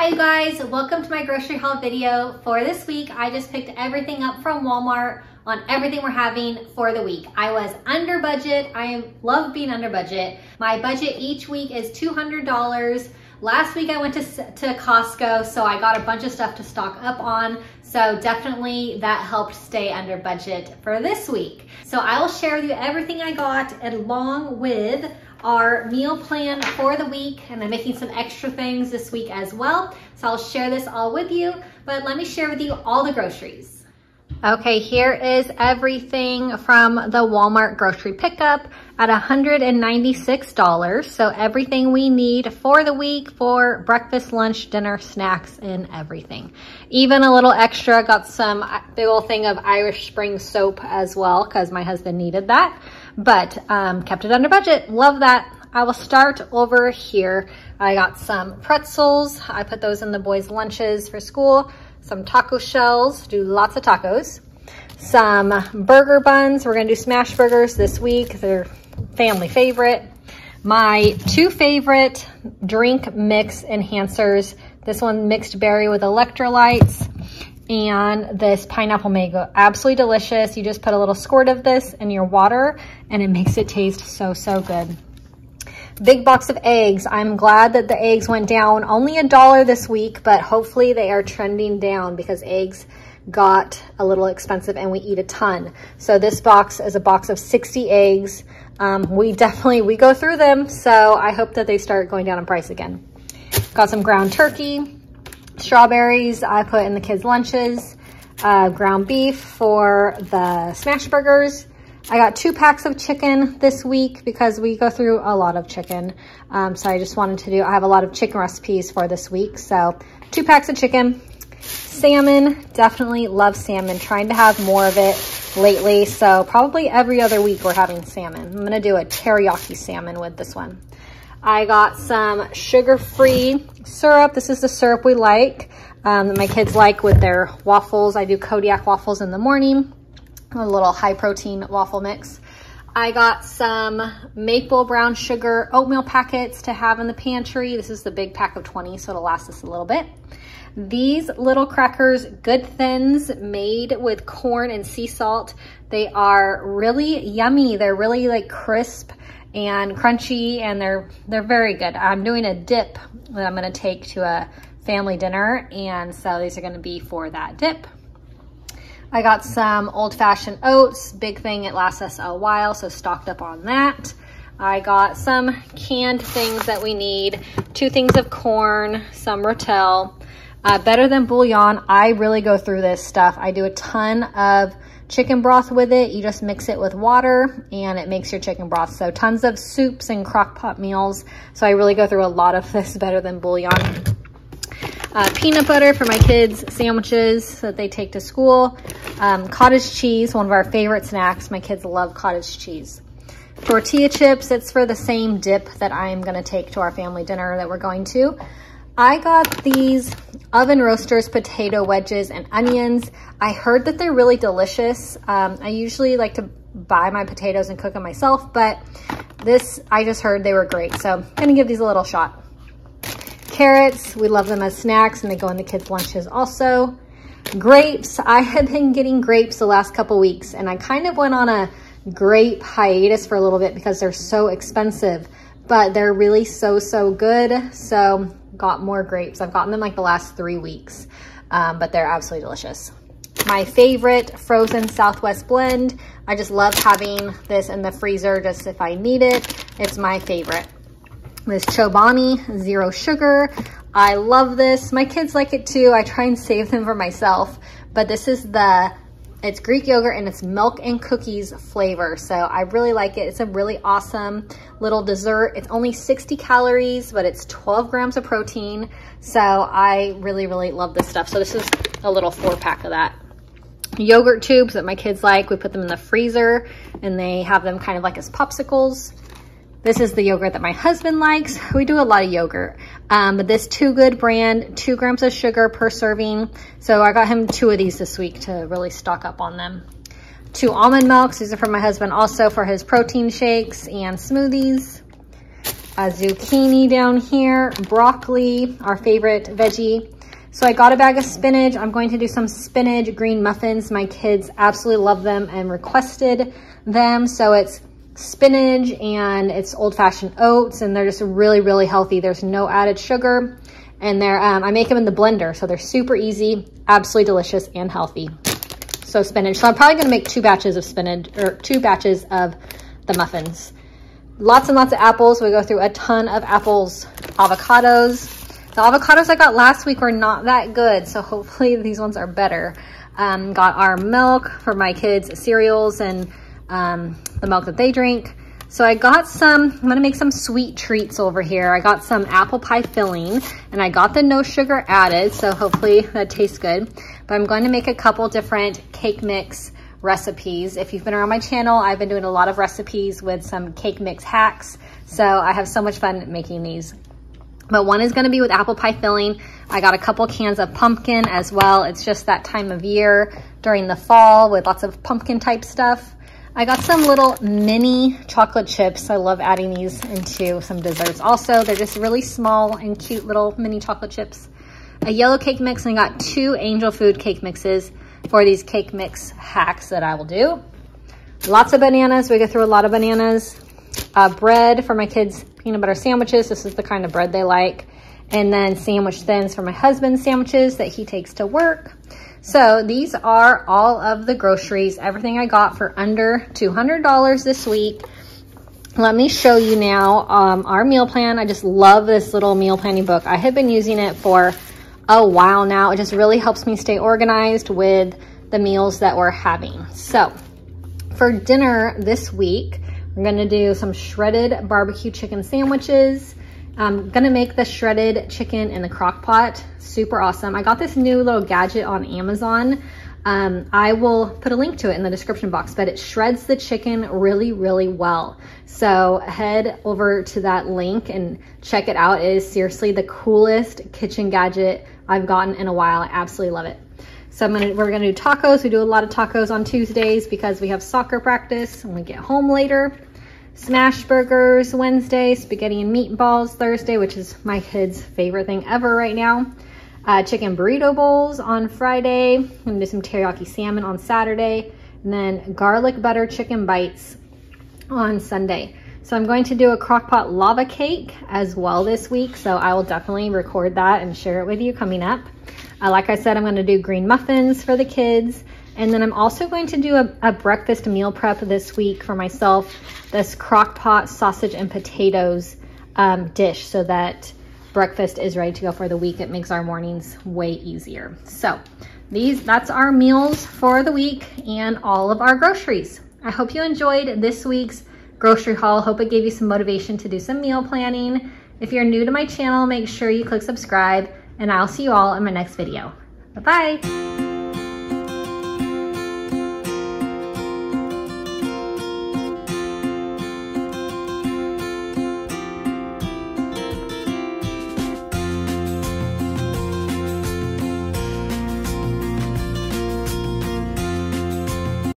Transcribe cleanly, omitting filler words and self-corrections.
Hi you guys, welcome to my grocery haul video. For this week, I just picked everything up from Walmart on everything we're having for the week. I was under budget. I love being under budget. My budget each week is $200. Last week I went to Costco, so I got a bunch of stuff to stock up on. So definitely that helped stay under budget for this week. So I will share with you everything I got along with our meal plan for the week, and I'm making some extra things this week as well. So I'll share this all with you, but let me share with you all the groceries. Okay, here is everything from the Walmart grocery pickup at $196. So everything we need for the week for breakfast, lunch, dinner, snacks, and everything. Even a little extra, got some big old thing of Irish Spring soap as well because my husband needed that. But kept it under budget. Love that. I will start over here. I got some pretzels. I put those in the boys' lunches for school. Some taco shells. Do lots of tacos. Some burger buns. We're going to do smash burgers this week. They're family favorite. My two favorite drink mix enhancers. This one mixed berry with electrolytes. And this pineapple mango, absolutely delicious. You just put a little squirt of this in your water and it makes it taste so, so good. Big box of eggs. I'm glad that the eggs went down only $1 this week, but hopefully they are trending down because eggs got a little expensive and we eat a ton. So this box is a box of 60 eggs. We go through them. So I hope that they start going down in price again. Got some ground turkey. Strawberries I put in the kids' lunches, ground beef for the smash burgers. I got 2 packs of chicken this week because we go through a lot of chicken. So I just wanted to I have a lot of chicken recipes for this week. So 2 packs of chicken. Salmon, definitely love salmon. Trying to have more of it lately. So probably every other week we're having salmon. I'm gonna do a teriyaki salmon with this one. I got some sugar-free syrup. This is the syrup we like, that my kids like with their waffles. I do Kodiak waffles in the morning, a little high-protein waffle mix. I got some maple brown sugar oatmeal packets to have in the pantry. This is the big pack of 20, so it'll last us a little bit. These little crackers, Good Thins, made with corn and sea salt. They are really yummy. They're really like crisp and crunchy, and they're very good. I'm doing a dip that I'm gonna take to a family dinner, and so these are gonna be for that dip. I got some old-fashioned oats, big thing, it lasts us a while, so stocked up on that. I got some canned things that we need, 2 things of corn, some Rotel. Better than bouillon, I really go through this stuff. I do a ton of chicken broth with it. You just mix it with water and it makes your chicken broth. So tons of soups and crock pot meals. So I really go through a lot of this, better than bouillon. Peanut butter for my kids' sandwiches that they take to school. Cottage cheese, one of our favorite snacks. My kids love cottage cheese. Tortilla chips, it's for the same dip that I'm gonna take to our family dinner that we're going to. I got these oven roasters, potato wedges, and onions. I heard that they're really delicious. I usually like to buy my potatoes and cook them myself, but I just heard they were great. So I'm gonna give these a little shot. Carrots, we love them as snacks and they go in the kids' lunches also. Grapes, I have been getting grapes the last couple weeks and I kind of went on a grape hiatus for a little bit because they're so expensive, but they're really so good. So got more grapes. I've gotten them like the last 3 weeks, but they're absolutely delicious. My favorite frozen Southwest blend. I just love having this in the freezer just if I need it. It's my favorite. This Chobani, 0 sugar. I love this. My kids like it too. I try and save them for myself, but this is it's Greek yogurt and it's milk and cookies flavor. So I really like it. It's a really awesome little dessert. It's only 60 calories, but it's 12 grams of protein. So I really love this stuff. So this is a little 4-pack of that. Yogurt tubes that my kids like. We put them in the freezer and they have them kind of like as popsicles. This is the yogurt that my husband likes. We do a lot of yogurt, but this Too Good brand, 2 grams of sugar per serving. So I got him 2 of these this week to really stock up on them. 2 almond milks. These are for my husband also for his protein shakes and smoothies. a zucchini down here, broccoli, our favorite veggie. So I got a bag of spinach. I'm going to do some spinach green muffins. My kids absolutely love them and requested them. So it's spinach and it's old-fashioned oats, and they're just really, really healthy. There's no added sugar, and they're I make them in the blender, so they're super easy, absolutely delicious and healthy. So spinach. So I'm probably gonna make 2 batches of spinach, or 2 batches of the muffins. Lots and lots of apples. We go through a ton of apples. Avocados. The avocados I got last week were not that good, so hopefully these ones are better. Got our milk for my kids' cereals and the milk that they drink. So I got some, I'm gonna make some sweet treats over here. I got some apple pie filling, and I got the no sugar added, so hopefully that tastes good. But I'm going to make a couple different cake mix recipes. If you've been around my channel, I've been doing a lot of recipes with some cake mix hacks. So I have so much fun making these. But one is gonna be with apple pie filling. I got a couple cans of pumpkin as well. It's just that time of year during the fall with lots of pumpkin type stuff. I got some little mini chocolate chips. I love adding these into some desserts also. They're just really small and cute little mini chocolate chips. A yellow cake mix, and I got 2 angel food cake mixes for these cake mix hacks that I will do. Lots of bananas. We go through a lot of bananas. Bread for my kids' peanut butter sandwiches. This is the kind of bread they like. And then sandwich thins for my husband's sandwiches that he takes to work. So these are all of the groceries, everything I got for under $200 this week. Let me show you now our meal plan. I just love this little meal planning book. I have been using it for a while now. It just really helps me stay organized with the meals that we're having. So for dinner this week, we're gonna do some shredded barbecue chicken sandwiches. I'm gonna make the shredded chicken in the crock pot. Super awesome. I got this new little gadget on Amazon. I will put a link to it in the description box, but it shreds the chicken really, really well. So head over to that link and check it out. It is seriously the coolest kitchen gadget I've gotten in a while. I absolutely love it. So we're gonna do tacos. We do a lot of tacos on Tuesdays because we have soccer practice and we get home later. Smash burgers Wednesday, spaghetti and meatballs Thursday, which is my kids' favorite thing ever right now. Chicken burrito bowls on Friday. I'm gonna do some teriyaki salmon on Saturday, and then garlic butter chicken bites on Sunday. So I'm going to do a crockpot lava cake as well this week, so I will definitely record that and share it with you coming up. Like I said, I'm gonna do green muffins for the kids. And then I'm also going to do a breakfast meal prep this week for myself, this crock pot sausage and potatoes dish, so that breakfast is ready to go for the week. It makes our mornings way easier. So that's our meals for the week and all of our groceries. I hope you enjoyed this week's grocery haul. Hope it gave you some motivation to do some meal planning. If you're new to my channel, make sure you click subscribe, and I'll see you all in my next video. Bye-bye.